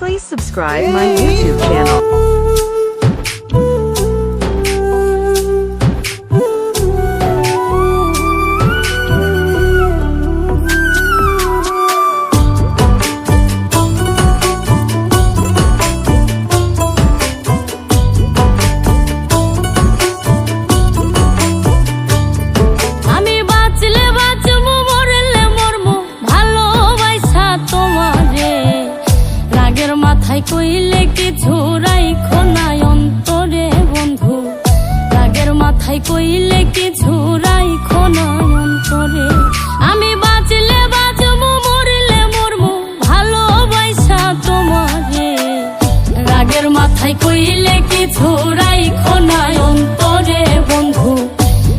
Please subscribe my YouTube channel. কইলে কিছু রাইখো না অন্তরে বন্ধু, রাগের মাথায় কইলে কিছু রাইখো না অন্তরে। আমি বাঁচলে বাঁচবো মরলে মরবো ভালোবাসা তোমারে, রাগের মাথায় কইলে কিছু রাইখো না অন্তরে বন্ধু,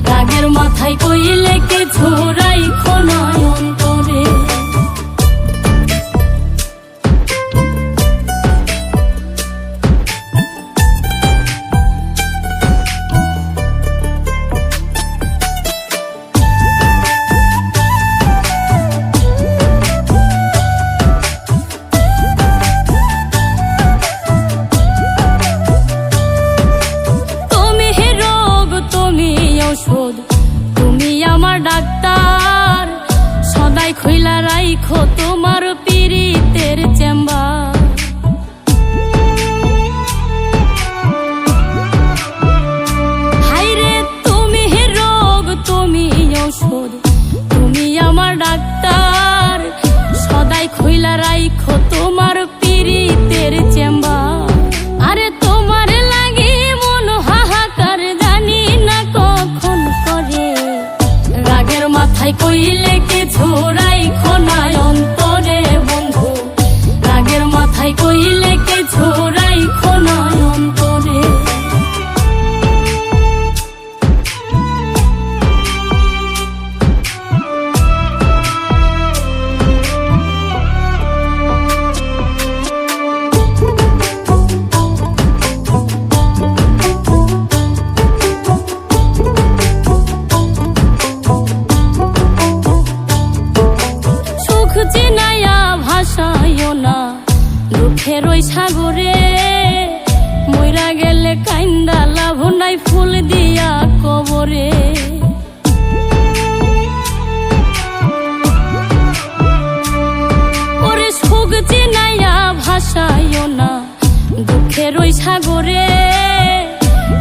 রাগের মাথায় কইলে কিছু রাইখো না অন্তরে। তুমি আমার ডাক্তার, সদাই খইলা রাইখো তোমার পীড়িতের চেম্বার। হাইরে তুমি রোগ তুমি ঔষধ, তুমি আমার ডাক্তার, সদাই খইলা রাইখো তোমার পীড়িতের চেম্বার। আরে তোমার লাগে মন হাহাকার জানি না কখন করে, রাগের মাথায় কইলে কিছু রাইখো না অন্তরে বন্ধু, রাগের মাথায় কইলে কিছু রাইখো না অন্তরে। দুঃখের ওই সাগরে মইরা গেলে কাইন্দা লাভ নাই ফুল দিয়া কবরে। ওরে সুখ চিনাইয়া ভাসাইও না দুঃখের ওই সাগরে,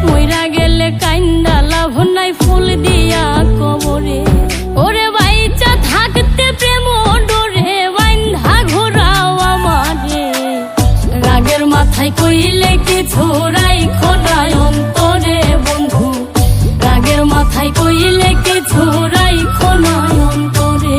মইরা গেলে কাইন্দা লাভ নাই ফুল দিয়া কবরে। ওরে বাইচা থাকতে প্রেম ডোরে বাইন্ধা ঘোরাও আমারে, রাগের মাথায় কইলে কিছু রাইখো না অন্তরে বন্ধু, রাগের মাথায় কইলে কিছু রাইখো না অন্তরে।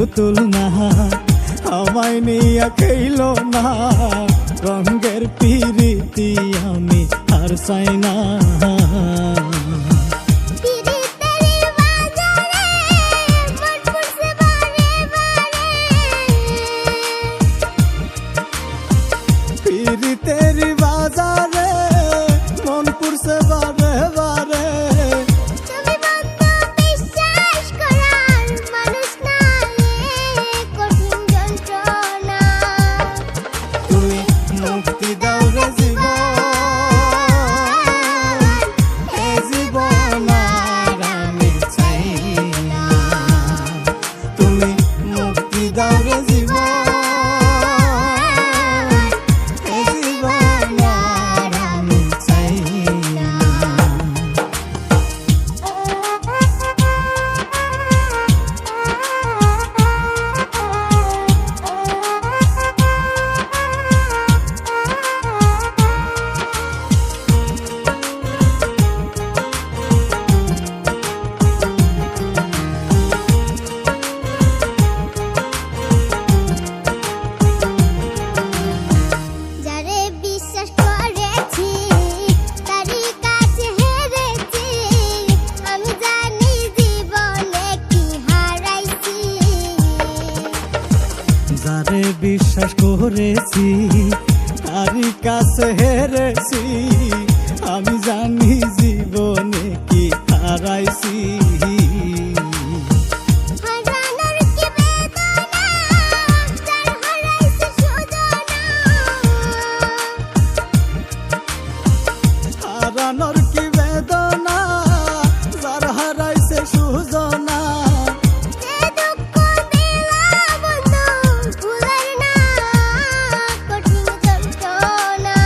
পুতুল না আমায় নিয়া খেইল না রঙের পিরিতি আমি আর চাই না পিরিতেরি বাজারে মন পুরছে বারে বারে তুমি মুক্তি দাও রে জীবন এ জীবন আর আমি চাই না তুমি মুক্তি দাও রে জীবন এ জীবন আর আমি চাই না যারে বিশ্বাস করেছি তারই কাছে হেরেছি আমি জানি জীবনে কি হারাইছি যারে বিশ্বাস করেছি তারই কাছে হেরেছি আমি জানি জীবনে কি হারাইছি হারানোর কি বেদনা যার হারাইছে সুজনা হারানোর কি বেদনা যার হারাইছে সুজনা যে দুঃখ দিলা বন্ধু ভুলার না কঠিন যন্ত্রণা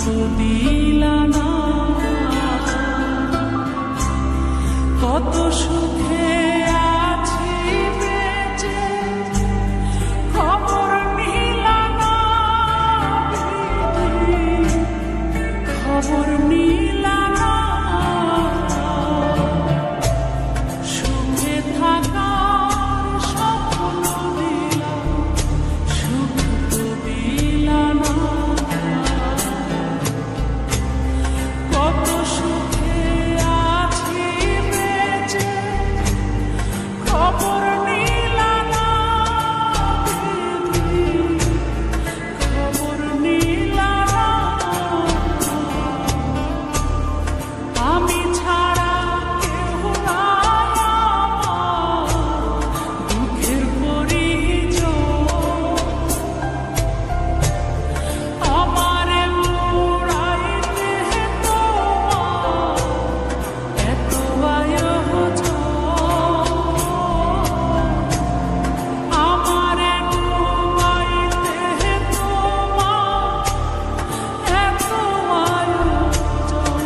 তো দিলা না, কত সুখে আছি বেঁচে, খবর নিলা না বিধি, খবর নিলা না, সুখে থাকার স্বপ্ন দিলা, সুখ তো দিলা না, কত সুখে আছি বেঁচে, খবর নিলা না বিধি, খবর নিলা না, আমি ছাড়া কেউ নাই আমার, দুঃখের পরিজন, আমারে উড়াইতে তোমার এত আয়োজন, আমারে ডুবাইতে তোমার এত আয়োজন,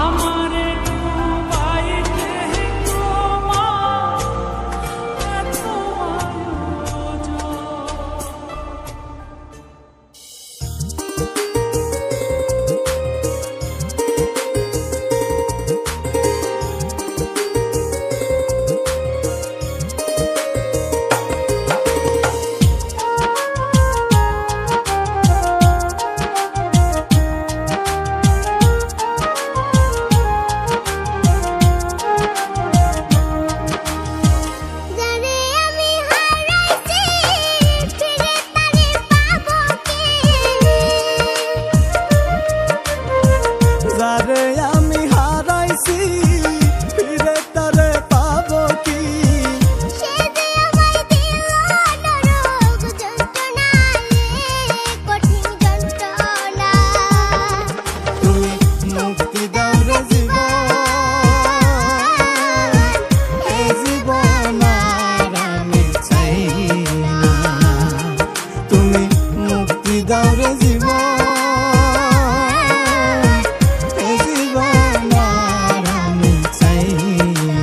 আমারে ডুবাইতে তোমার এত যারে আমি হারাইছি ফিরে তারে পাবো কে, যারে আমি হারাইছি ফিরে তারে পাবো কি, সে যে আমায় দিল নরক যন্ত্রণা রে কঠিন যন্ত্রণা, তুমি মুক্তি দাও রে জীবন, এ জীবন আর আমি চাই না, তুমি মুক্তি দাও রে জীবন, এ জীবন আর আমি চাই না।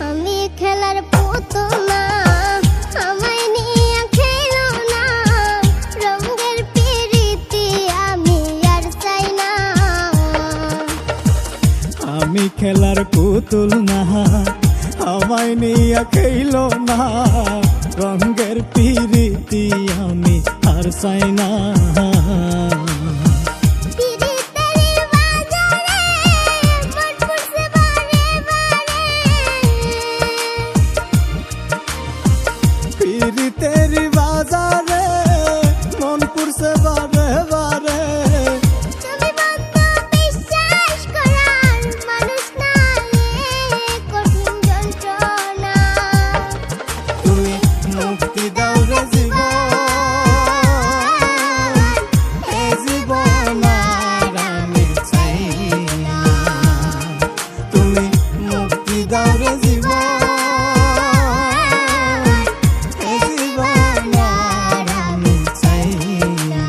আমি খেলার পুতুল না, আমায় নিয়ে খেলো না, রঙের পিরিতি আমি আর চাই না, আমি খেলার পুতুল না, আমায় নিয়ে খেইলো না, রঙের পিরিতি আমি আর চাই না, পিরিতের বাজারে মন পড়ছে বারে বারে, পিরিতের বাজারে মন পুরছে বারে বারে, তুমি বন্ধু বিশ্বাস করার মানুষ না রে কঠিন যন্ত্রণা, তুমি মুক্তি দাও রে জীবন, এ জীবন আর আমি চাই না, তুমি মুক্তি দাও রে জীবন, এ জীবন আর আমি চাই না।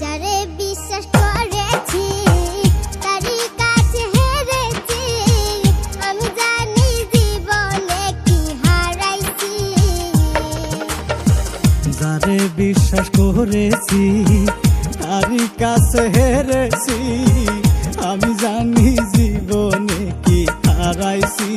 যারে বিশ্বাস করেছি তারই কাছে হেরেছি, আমি জানি জীবনে কি হারাইছি, যারে বিশ্বাস করেছি তারই কাছে হেরেছি, আমি জানি জীবনে কি হারাইছি।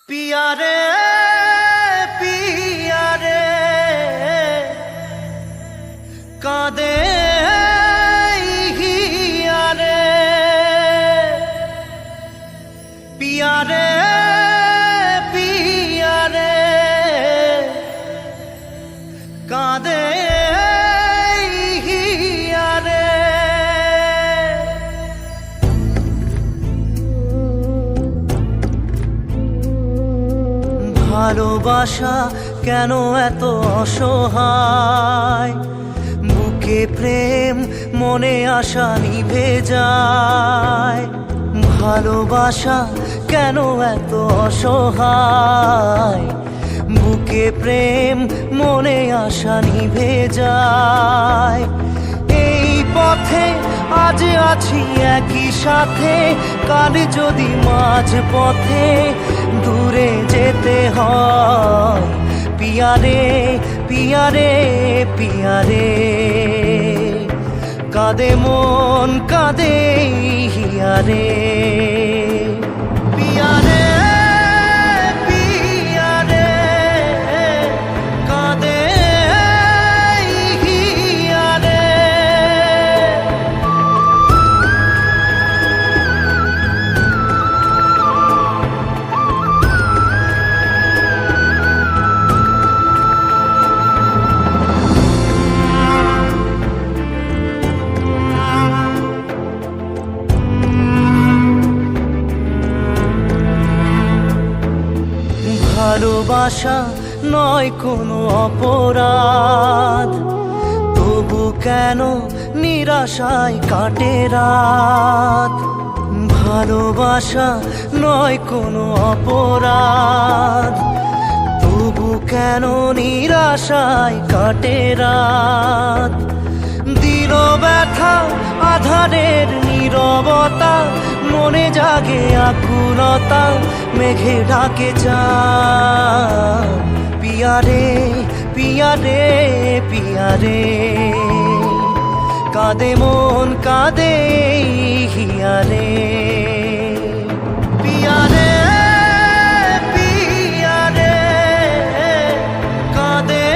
पिया रे कादे हिया रे पिया रे कादे हिया रे ভালোবাসা কেন এত অসহায় বুকে প্রেম মনে আশা নিভে যায় ভালোবাসা কেন এত অসহায় বুকে প্রেম মনে আশা নিভে যায় এই পথে আজ আছি একই সাথে কাল যদি মাঝ পথে দূরে যেতে হয় পিয়া রে কাঁদে মন কাঁদে হিয়া রে পিয়া রে কাঁদে হিয়া রে ভালোবাসা নয় কোনো অপরাধ তবু কেন নিরাশায় কাটে রাত ভালোবাসা নয় কোনো অপরাধ তবু কেন নিরাশায় কাটে রাত দিল ব্যথা আধারের নীরবতা মনে জাগে আকুলতা মেঘে ঢাকে চাঁদ পিয়া রে কাঁদে মন কাঁদে হিয়া রে পিয়া রে কাঁদে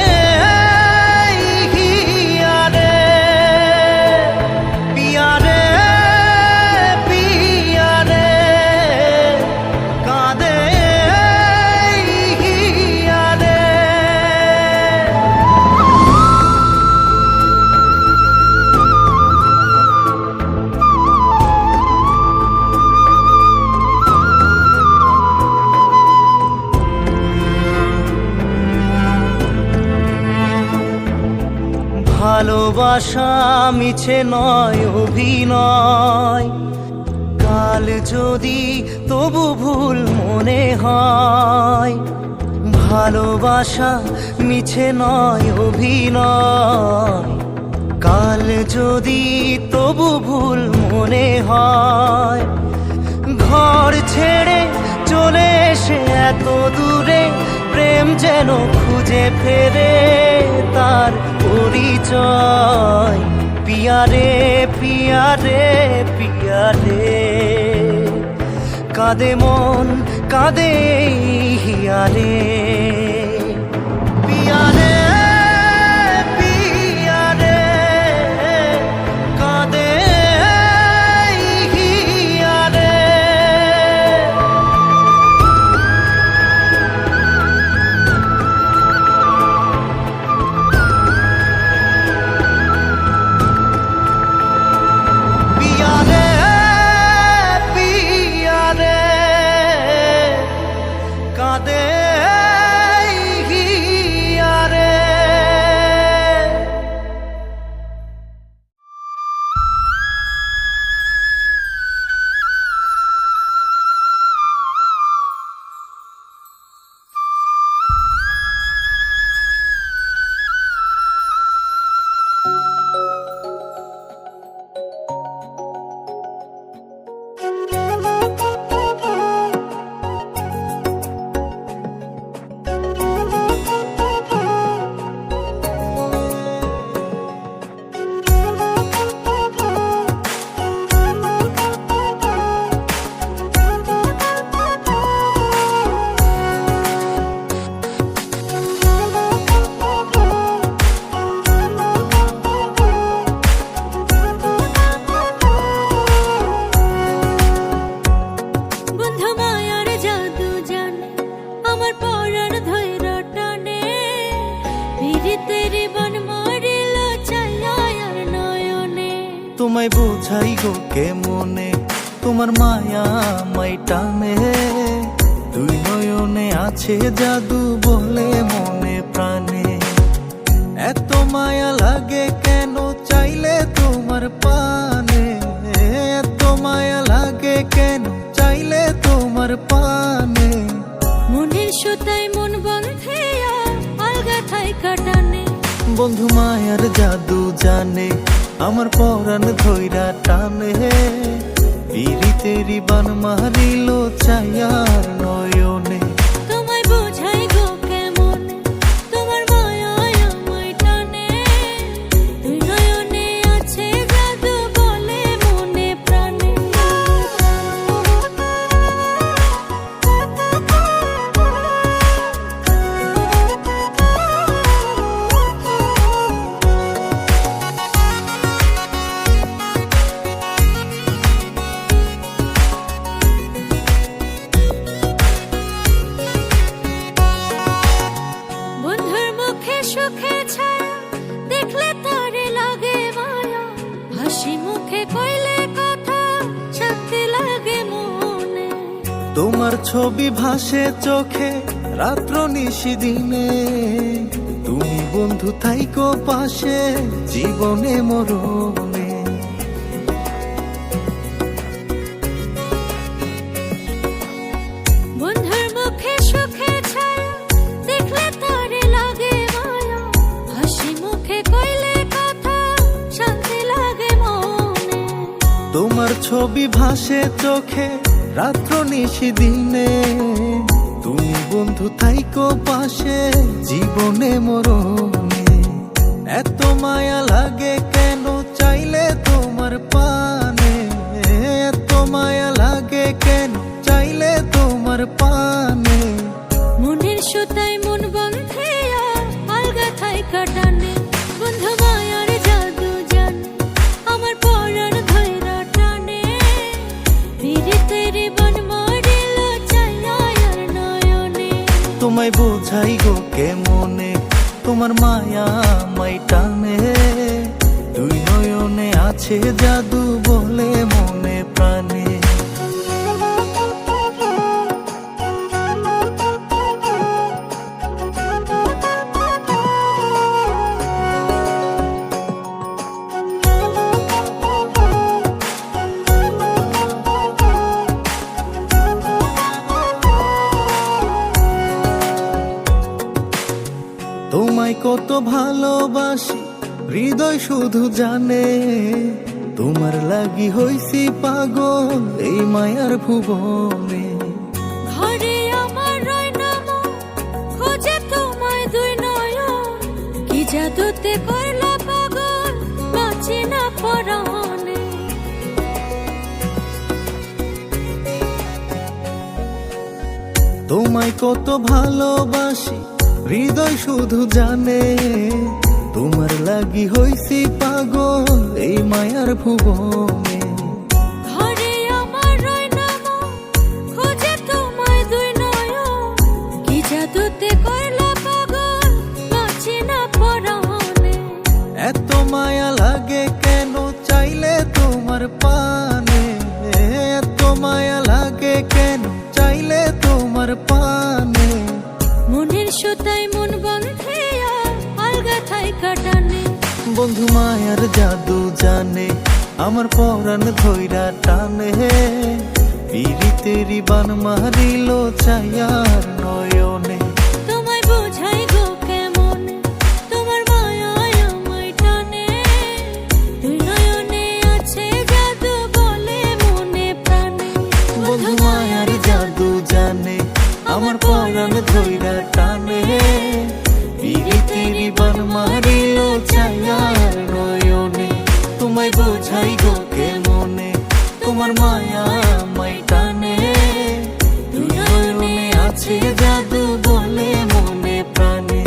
হিয়া রে পিয়া রে কাঁদে হিয়া রে ভালোবাসা মিছে নয় অভিনয় কাল যদি তবু ভুল মনে হয় ভালোবাসা মিছে নয় অভিনয় কাল যদি তবু ভুল মনে হয় ঘর ছেড়ে চলে এসে এত দূরে প্রেম যেন খুঁজে ফেরে তার পরিচয় পিয়া রে কাঁদে মন কাঁদে হিয়া রে পিয়া রে কাঁদে হিয়া রে কাঁদে তোমায় বোঝাই গো কেমনে, তোমার মায়া আমায় টানে। দুই নয়নে আছে জাদু বলে মনে প্রাণে। এত মায়া লাগে কেন চাইলে তোমার পানে, এত মায়া লাগে কেন চাইলে তোমার পানে। মনের সুতায় মন বন্ধে আলগা থাই কাটানে। বন্ধু মায়ার জাদু জানে, আমার পরাণ ধইরা টানে। পিরিতেরি বান মারিল ছায়ার নয়নে। তোমায় বোঝাই গো কেমন, তোমার মায়ায় আমায় টানে। দুই নয়নে আছে জাদু বলে মনে প্রাণে। বন্ধুর মুখে সুখে ছায়া দেখলে তারে লাগে মায়া। হাসি মুখে কইলে কথা শান্তি লাগে মনে। তোমার ছবি ভাসে চোখে রাত্র নিশি দিনে। তুমি বন্ধু থাইকো পাশে জীবনে মরণে। বন্ধুর মুখে সুখে ছায়া দেখলে তারে লাগে মায়া। হাসি মুখে কইলে কথা শান্তি লাগে মনে। তোমার ছবি ভাসে চোখে রাত্র নিশি দিনে। তুমি বন্ধু থাইকো পাশে জীবনে মরণে। এত মায়া লাগে কেন চাইলে তোমার পানে, এত মায়া লাগে কেন চাইলে তোমার পানে। মনের সুতায় মন বন্ধে আলগা থাই কাটানে। বন্ধু মায়ার জাদু জানে, আমার পরাণ ধইরা টানে। পিরিতেরি বান মারিল ছায়ার নয়নে। তোমায় বোঝাই গো কেমনে, তোমার মায়া আমায় টানে। দুই নয়নে আছে জাদু বলে মনে প্রাণে। তোমায় কত ভালোবাসি হৃদয় শুধু জানে। তোমার লাগি হইছি পাগল এই মায়ার ভুবনে। ঘরে আমার রয় নাম খোঁজে তোমায় দুই নয়ন। কি জাদুতে করলা পাগল বাঁচি না পরাণে। তোমায় কত ভালোবাসি হৃদয় শুধু জানে। তোমার লাগি হইছি পাগল এই মায়ার ভুবনে। ঘরে আমার রয় নাম খোঁজে তোমায় দুই নয়ন। কি জাদুতে করলা পাগল বাঁচি না পরাণে। এত মায়া লাগে কেন চাইলে তোমার পানে, এত মায়া লাগে কেন চাইলে তোমার পানে। মনের সুতায় মন বন্ধে আলগা থাই কাটানে। বন্ধু মায়ার জাদু জানে, আমার পরাণ ধইরা টানে। পিরিতেরি বান মারিল ছায়ার নয়নে। তোমায় বোঝাই গো কেমন, তোমার মায়ায় আমায় টানে। দুই নয়নে আছে জাদু বলে মনে প্রাণে। বন্ধু মায়ার জাদু জানে, আমার পরাণ ধইরা টানে। পিরিতেরি বান মারিল ছায়ার নয়নে। তোমায় বোঝাই গো কেমনে, তোমার মায়া আমায় টানে। দুই নয়নে আছে জাদু বলে মনে প্রাণে।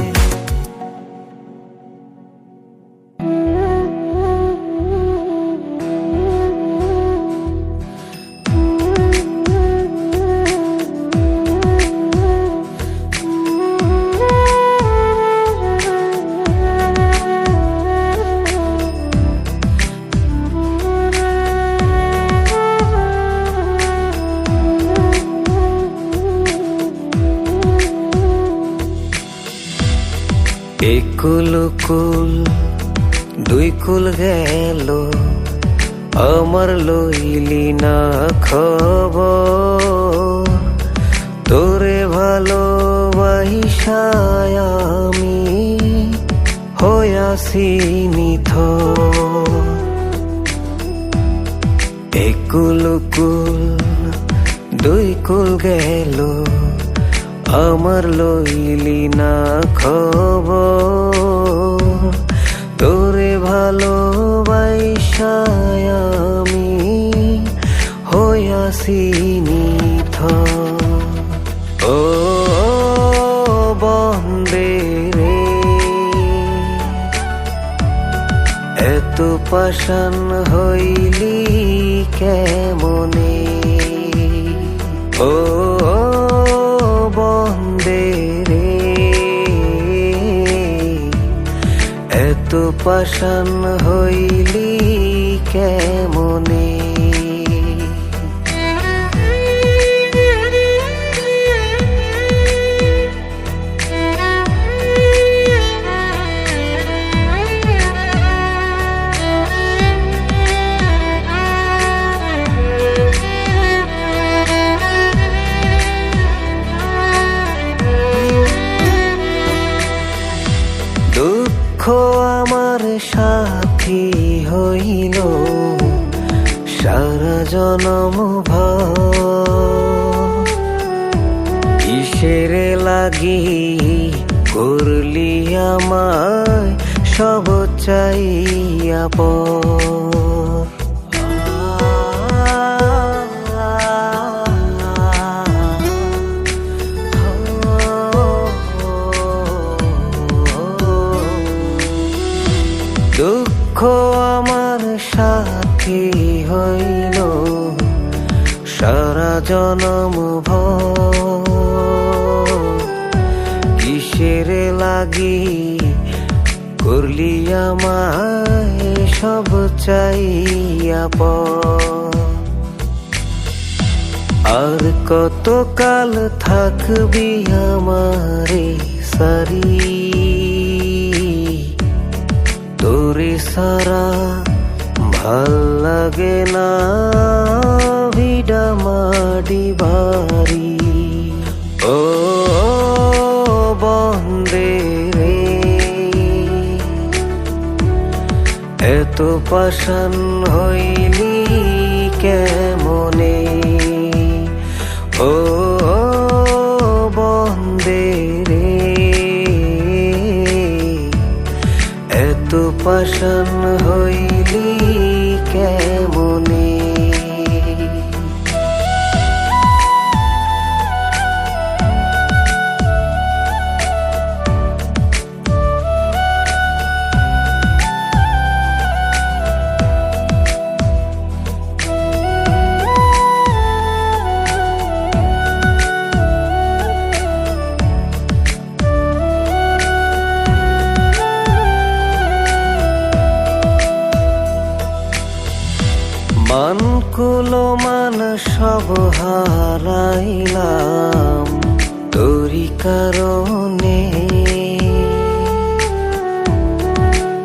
একুল কুল দুই কুল গেল আমার লইলি না খবর তোরে ভালোবাসায় আমি হইয়াছি নিথর একুল কুল দুই কুল গেল আমার লইলি না খবর তোরে ভালোবাসায় আমি হইয়াছি নিথর ও বন্দে রে এত পাষাণ হইলি কেমনে ও বন্দে রে এত পাষাণ হইলি কেমনে দুঃখ আমার সাথী হইল সারা জনম ভর কিসের লাগি করলি আমায় সব চাইয়া পর দুঃখ আমার সাথী হইল সারা জনম ভর কিসের লাগি করলি আমায় সব চাইয়া পর আর কতকাল থাকবি আমারে সারি তোরে সারা ভাল লাগে না ভিডা মাডি বাড়ি ও বন্দে রে এত পাষাণ হইলি কেমনে ও বন্দে রে এত পাষাণ হইলি কেমনে মান কুলো মান সব হারাইলাম তোরি কারণে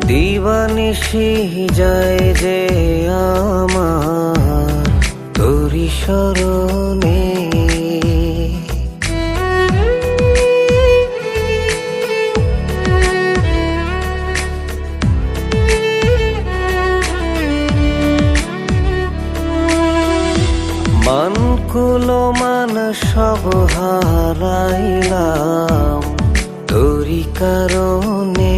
দিবানিশি যায় যে আমার তোরি শরণে মান কুলো মান সব হারাইলাম তোরি কারণে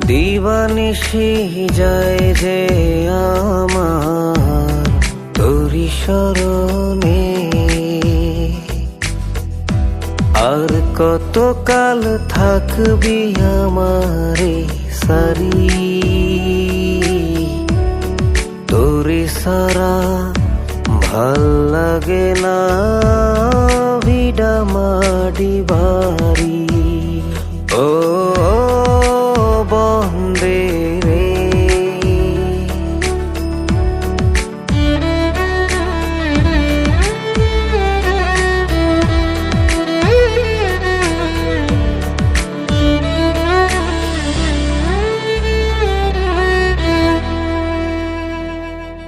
দিবানিশি যায় যে আমার তোরি শরণে আর কতকাল থাকবি আমারে সারি তোরে সারা ভাল লাগে না ভিডা মাডি